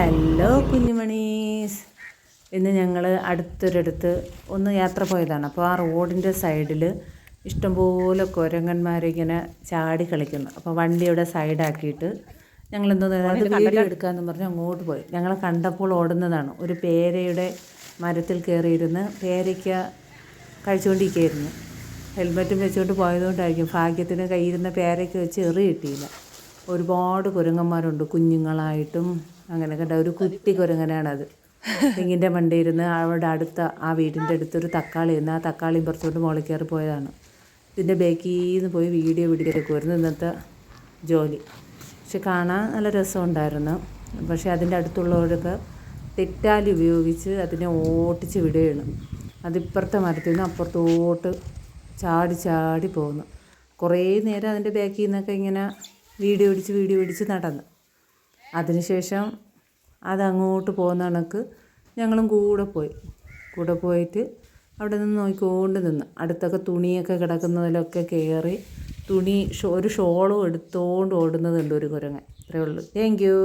Hello കുഞ്ഞുമണീസ്, ഇന്ന് ഞങ്ങൾ അടുത്തൊരിടത്ത് ഒന്ന് യാത്ര പോയതാണ്. അപ്പോൾ ആ റോഡിൻ്റെ സൈഡിൽ ഇഷ്ടംപോലെ കുരങ്ങന്മാരിങ്ങനെ ചാടി കളിക്കുന്നു. അപ്പോൾ വണ്ടിയുടെ സൈഡാക്കിയിട്ട് ഞങ്ങളെന്തോ വീഡിയോ എടുക്കാമെന്ന് പറഞ്ഞ് അങ്ങോട്ട് പോയി. ഞങ്ങൾ കണ്ടപ്പോൾ ഓടുന്നതാണ്. ഒരു പേരയുടെ മരത്തിൽ കയറിയിരുന്ന് പേരയ്ക്ക കഴിച്ചുകൊണ്ടിരിക്കുകയായിരുന്നു. ഹെൽമെറ്റും വെച്ചുകൊണ്ട് പോയതുകൊണ്ടായിരിക്കും ഭാഗ്യത്തിന് കയ്യിരുന്ന പേരയ്ക്ക് വെച്ച് എറി കിട്ടിയില്ല. ഒരുപാട് കുരങ്ങന്മാരുണ്ട്, കുഞ്ഞുങ്ങളായിട്ടും അങ്ങനെ കണ്ട ഒരു കുട്ടി കുരങ്ങനാണത്. തെങ്ങിൻ്റെ മണ്ടയിരുന്ന് അവിടെ അടുത്ത ആ വീടിൻ്റെ അടുത്തൊരു തക്കാളി ഇരുന്ന് ആ തക്കാളി പറിച്ചുകൊണ്ട് മുകളിൽ കയറി പോയതാണ്. ഇതിൻ്റെ ബേക്കിൽ നിന്ന് പോയി വീഡിയോ പിടിച്ചെടുക്കുമായിരുന്നു ഇന്നത്തെ ജോലി. പക്ഷെ കാണാൻ നല്ല രസമുണ്ടായിരുന്നു. പക്ഷേ അതിൻ്റെ അടുത്തുള്ളവരൊക്കെ തെറ്റാലി ഉപയോഗിച്ച് അതിനെ ഓട്ടിച്ച് വിടുകയാണ്. അതിപ്പുറത്തെ മരത്തിൽ നിന്ന് അപ്പുറത്തോട്ട് ചാടി ചാടി പോകുന്നു. കുറേ നേരം അതിൻ്റെ ബാക്കിൽ നിന്നൊക്കെ ഇങ്ങനെ വീഡിയോ പിടിച്ച് നടന്നു. അതിനുശേഷം അതങ്ങോട്ട് പോകുന്ന കണക്ക് ഞങ്ങളും കൂടെ പോയിട്ട് അവിടെ നിന്ന് നോക്കിക്കൊണ്ട് നിന്ന് അടുത്തൊക്കെ തുണിയൊക്കെ കിടക്കുന്നതിലൊക്കെ കയറി ഒരു ഷോളും എടുത്തുകൊണ്ട് ഓടുന്നതുണ്ട് ഒരു കുരങ്ങൻ. അത്രയേ ഉള്ളൂ. Thank you.